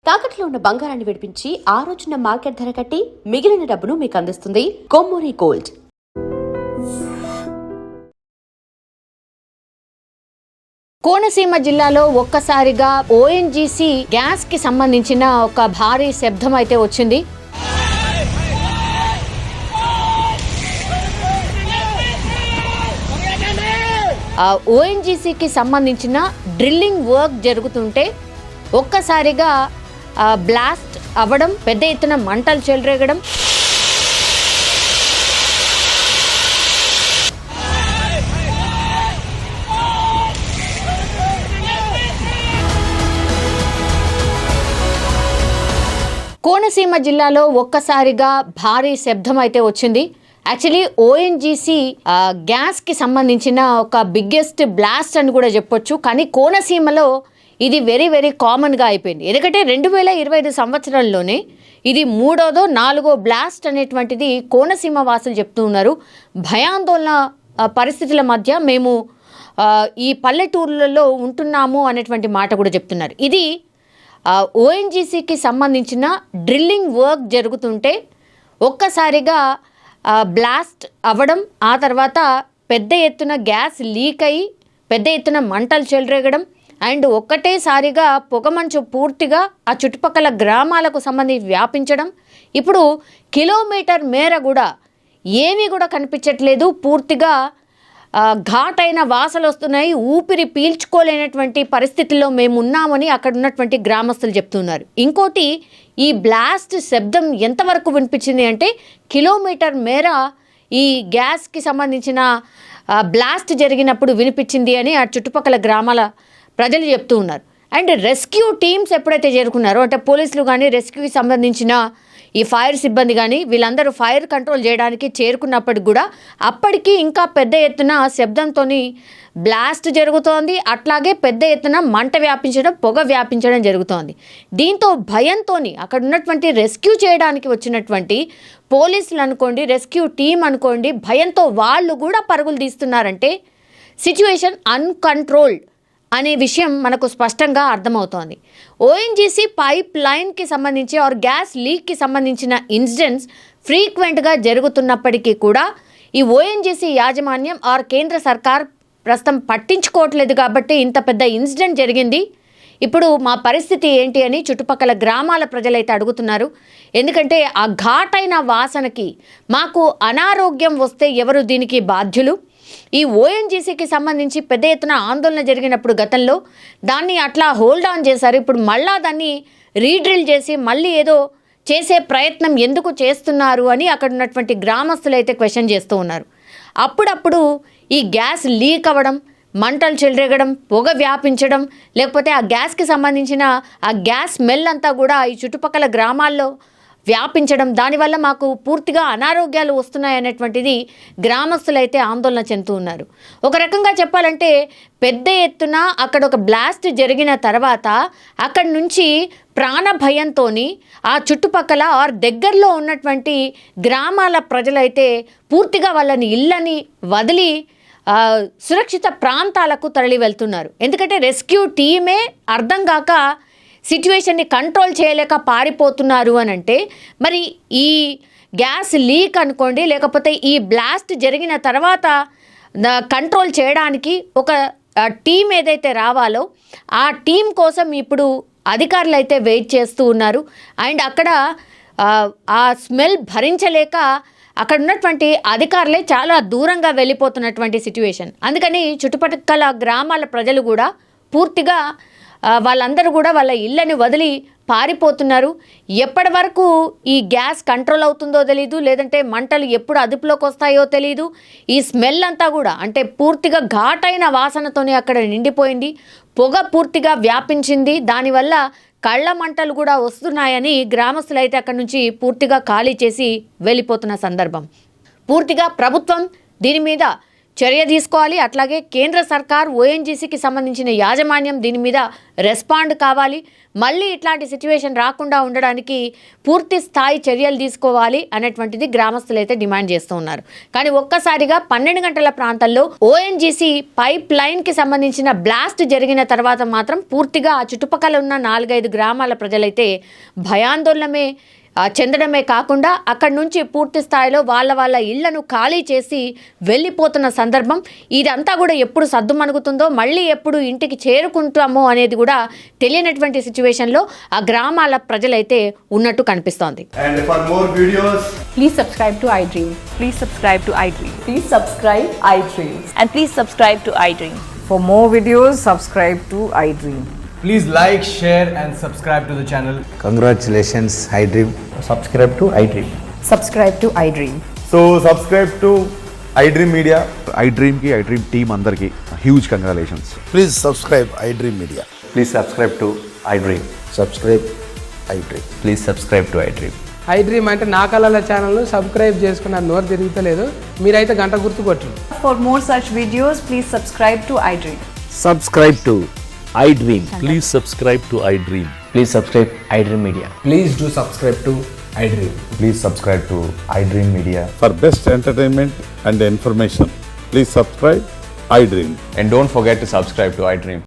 తాకట్లో ఉన్న బంగారాన్ని విడిపించి ఆ రోజున మార్కెట్ ధర కట్టి మిగిలిన డబ్బును మీకు అందిస్తుంది కొమ్మూరి గోల్డ్. కోనసీమ జిల్లాలో ఒక్కసారిగా ఓఎన్జీసీ గ్యాస్ కి సంబంధించిన ఒక భారీ శబ్దం అయితే వచ్చింది. ఓఎన్జీసీకి సంబంధించిన డ్రిల్లింగ్ వర్క్ జరుగుతుంటే ఒక్కసారిగా బ్లాస్ట్ అవ్వడం, పెద్ద ఎత్తున మంటలు చెలరేగడం, కోనసీమ జిల్లాలో ఒక్కసారిగా భారీ శబ్దం అయితే వచ్చింది. యాక్చువల్లీ ఓఎన్జీసీ గ్యాస్ కి సంబంధించిన ఒక బిగ్గెస్ట్ బ్లాస్ట్ అని కూడా చెప్పొచ్చు. కానీ కోనసీమలో ఇది వెరీ వెరీ కామన్గా అయిపోయింది. ఎందుకంటే 2025 సంవత్సరంలోనే ఇది 3వ 4వ బ్లాస్ట్ అనేటువంటిది కోనసీమ వాసులు చెప్తూ ఉన్నారు. భయాందోళన పరిస్థితుల మధ్య మేము ఈ పల్లెటూర్లలో ఉంటున్నాము అనేటువంటి మాట కూడా చెప్తున్నారు. ఇది ఓఎన్జీసీకి సంబంధించిన డ్రిల్లింగ్ వర్క్ జరుగుతుంటే ఒక్కసారిగా బ్లాస్ట్ అవ్వడం, ఆ తర్వాత పెద్ద ఎత్తున గ్యాస్ లీక్ అయ్యి పెద్ద ఎత్తున మంటలు చెలరేగడం అండ్ ఒక్కటేసారిగా పొగమంచు పూర్తిగా ఆ చుట్టుపక్కల గ్రామాలకు సంబంధించి వ్యాపించడం. ఇప్పుడు కిలోమీటర్ మేర కూడా ఏమీ కూడా కనిపించట్లేదు. పూర్తిగా ఘాటైన వాసనలు వస్తున్నాయి. ఊపిరి పీల్చుకోలేనటువంటి పరిస్థితుల్లో మేము ఉన్నామని అక్కడ ఉన్నటువంటి గ్రామస్తులు చెప్తున్నారు. ఇంకోటి, ఈ బ్లాస్ట్ శబ్దం ఎంతవరకు వినిపించింది అంటే కిలోమీటర్ మేర ఈ గ్యాస్కి సంబంధించిన బ్లాస్ట్ జరిగినప్పుడు వినిపించింది అని ఆ చుట్టుపక్కల గ్రామాల ప్రజలు చెప్తూ ఉన్నారు. అండ్ రెస్క్యూ టీమ్స్ ఎప్పుడైతే చేరుకున్నారో, అంటే పోలీసులు కానీ రెస్క్యూకి సంబంధించిన ఈ ఫైర్ సిబ్బంది కానీ వీళ్ళందరూ ఫైర్ కంట్రోల్ చేయడానికి చేరుకున్నప్పటికి కూడా అప్పటికి ఇంకా పెద్ద ఎత్తున శబ్దంతో బ్లాస్ట్ జరుగుతోంది. అట్లాగే పెద్ద ఎత్తున మంట వ్యాపించడం, పొగ వ్యాపించడం జరుగుతోంది. దీంతో భయంతో అక్కడ ఉన్నటువంటి రెస్క్యూ చేయడానికి వచ్చినటువంటి పోలీసులు అనుకోండి, రెస్క్యూ టీం అనుకోండి, భయంతో వాళ్ళు కూడా పరుగులు తీస్తున్నారంటే సిచ్యువేషన్ అన్కంట్రోల్డ్ అనే విషయం మనకు స్పష్టంగా అర్థమవుతోంది. ఓఎన్జీసీ పైప్ లైన్కి సంబంధించి ఆర్ గ్యాస్ లీక్కి సంబంధించిన ఇన్సిడెంట్స్ ఫ్రీక్వెంట్గా జరుగుతున్నప్పటికీ కూడా ఈ ఓఎన్జీసీ యాజమాన్యం ఆర్ కేంద్ర సర్కార్ ప్రస్తుతం పట్టించుకోవట్లేదు. కాబట్టి ఇంత పెద్ద ఇన్సిడెంట్ జరిగింది. ఇప్పుడు మా పరిస్థితి ఏంటి అని చుట్టుపక్కల గ్రామాల ప్రజలైతే అడుగుతున్నారు. ఎందుకంటే ఆ ఘాటైన వాసనకి మాకు అనారోగ్యం వస్తే ఎవరు దీనికి బాధ్యులు? ఈ ఓఎన్జీసీకి సంబంధించి పెద్ద ఎత్తున ఆందోళన జరిగినప్పుడు గతంలో దాన్ని అట్లా హోల్డ్ ఆన్ చేశారు. ఇప్పుడు మళ్ళా దాన్ని రీడ్రిల్ చేసి మళ్ళీ ఏదో చేసే ప్రయత్నం ఎందుకు చేస్తున్నారు అని అక్కడ ఉన్నటువంటి గ్రామస్తులు అయితే క్వశ్చన్ చేస్తూ ఉన్నారు. అప్పుడప్పుడు ఈ గ్యాస్ లీక్ అవ్వడం, మంటలు చెలరేగడం, పొగ వ్యాపించడం, లేకపోతే ఆ గ్యాస్కి సంబంధించిన ఆ గ్యాస్ స్మెల్ అంతా కూడా ఈ చుట్టుపక్కల గ్రామాల్లో వ్యాపించడం, దానివల్ల మాకు పూర్తిగా అనారోగ్యాలు వస్తున్నాయనేటువంటిది గ్రామస్తులైతే ఆందోళన చెందుతూ ఉన్నారు. ఒక రకంగా చెప్పాలంటే పెద్ద ఎత్తున అక్కడ ఒక బ్లాస్ట్ జరిగిన తర్వాత అక్కడి నుంచి ప్రాణ భయంతో ఆ చుట్టుపక్కల ఆర్ దగ్గరలో ఉన్నటువంటి గ్రామాల ప్రజలైతే పూర్తిగా వాళ్ళని ఇళ్ళని వదిలి సురక్షిత ప్రాంతాలకు తరలి వెళ్తున్నారు. ఎందుకంటే రెస్క్యూ టీమే అర్థం కాక సిచ్యువేషన్ని కంట్రోల్ చేయలేక పారిపోతున్నారు అని అంటే, మరి ఈ గ్యాస్ లీక్ అనుకోండి, లేకపోతే ఈ బ్లాస్ట్ జరిగిన తర్వాత కంట్రోల్ చేయడానికి ఒక టీం ఏదైతే రావాలో ఆ టీం కోసం ఇప్పుడు అధికారులు అయితే వెయిట్ చేస్తూ ఉన్నారు. అండ్ అక్కడ ఆ స్మెల్ భరించలేక అక్కడ ఉన్నటువంటి అధికారులే చాలా దూరంగా వెళ్ళిపోతున్నటువంటి సిచ్యువేషన్. అందుకని చుట్టుపక్కల గ్రామాల ప్రజలు కూడా పూర్తిగా వాళ్ళందరూ కూడా వాళ్ళ ఇళ్ళని వదిలి పారిపోతున్నారు. ఎప్పటి వరకు ఈ గ్యాస్ కంట్రోల్ అవుతుందో తెలీదు, లేదంటే మంటలు ఎప్పుడు అదుపులోకి వస్తాయో తెలీదు. ఈ స్మెల్ అంతా కూడా అంటే పూర్తిగా ఘాటైన వాసనతోనే అక్కడ నిండిపోయింది. పొగ పూర్తిగా వ్యాపించింది. దానివల్ల కళ్ళ మంటలు కూడా వస్తున్నాయని గ్రామస్తులు అయితే అక్కడి నుంచి పూర్తిగా ఖాళీ చేసి వెళ్ళిపోతున్న సందర్భం. పూర్తిగా ప్రభుత్వం దీని మీద చర్య తీసుకోవాలి. అట్లాగే కేంద్ర సర్కార్ ఓఎన్జీసీకి సంబంధించిన యాజమాన్యం దీని మీద రెస్పాండ్ కావాలి. మళ్ళీ ఇట్లాంటి సిచ్యువేషన్ రాకుండా ఉండడానికి పూర్తి స్థాయి చర్యలు తీసుకోవాలి అనేటువంటిది గ్రామస్తులు అయితే డిమాండ్ చేస్తూ ఉన్నారు. కానీ ఒక్కసారిగా 12 గంటల ప్రాంతంలో ఓఎన్జీసీ పైప్ లైన్కి సంబంధించిన బ్లాస్ట్ జరిగిన తర్వాత మాత్రం పూర్తిగా ఆ చుట్టుపక్కల ఉన్న 4-5 గ్రామాల ప్రజలైతే భయాందోళనమే చెందడమే కాకుండా అక్కడి నుంచి పూర్తి స్థాయిలో వాళ్ళ ఇళ్లను ఖాళీ చేసి వెళ్ళిపోతున్న సందర్భం. ఇదంతా కూడా ఎప్పుడు సద్దుమణుగుతుందో, మళ్ళీ ఎప్పుడు ఇంటికి చేరుకుంటామో అనేది కూడా తెలియనటువంటి సిచ్యువేషన్లో ఆ గ్రామాల ప్రజలైతే ఉన్నట్టు కనిపిస్తోంది. And for more videos, Please subscribe to iDream. Please subscribe to iDream. Please subscribe iDream. And please subscribe to iDream. For more videos, subscribe to iDream. please like, share and subscribe to the channel. Congratulations, iDream. Subscribe to iDream. Subscribe to iDream. So subscribe to iDream Media. iDream ki iDream team andarki huge congratulations. Please subscribe iDream Media. Please subscribe to iDream. Subscribe iDream. Please subscribe to iDream. iDream అంటే నా కళల ఛానల్ను subscribe చేసుకున్న నోరు తిరుగుతలేదు. మీరైతే గంట గుర్తు కొట్టండి. For more such videos, please subscribe to iDream. Subscribe to iDream. Please subscribe to iDream. Please subscribe iDream Media. Please do subscribe to iDream. Please subscribe to iDream Media. For best entertainment and information, please subscribe iDream. And don't forget to subscribe to iDream.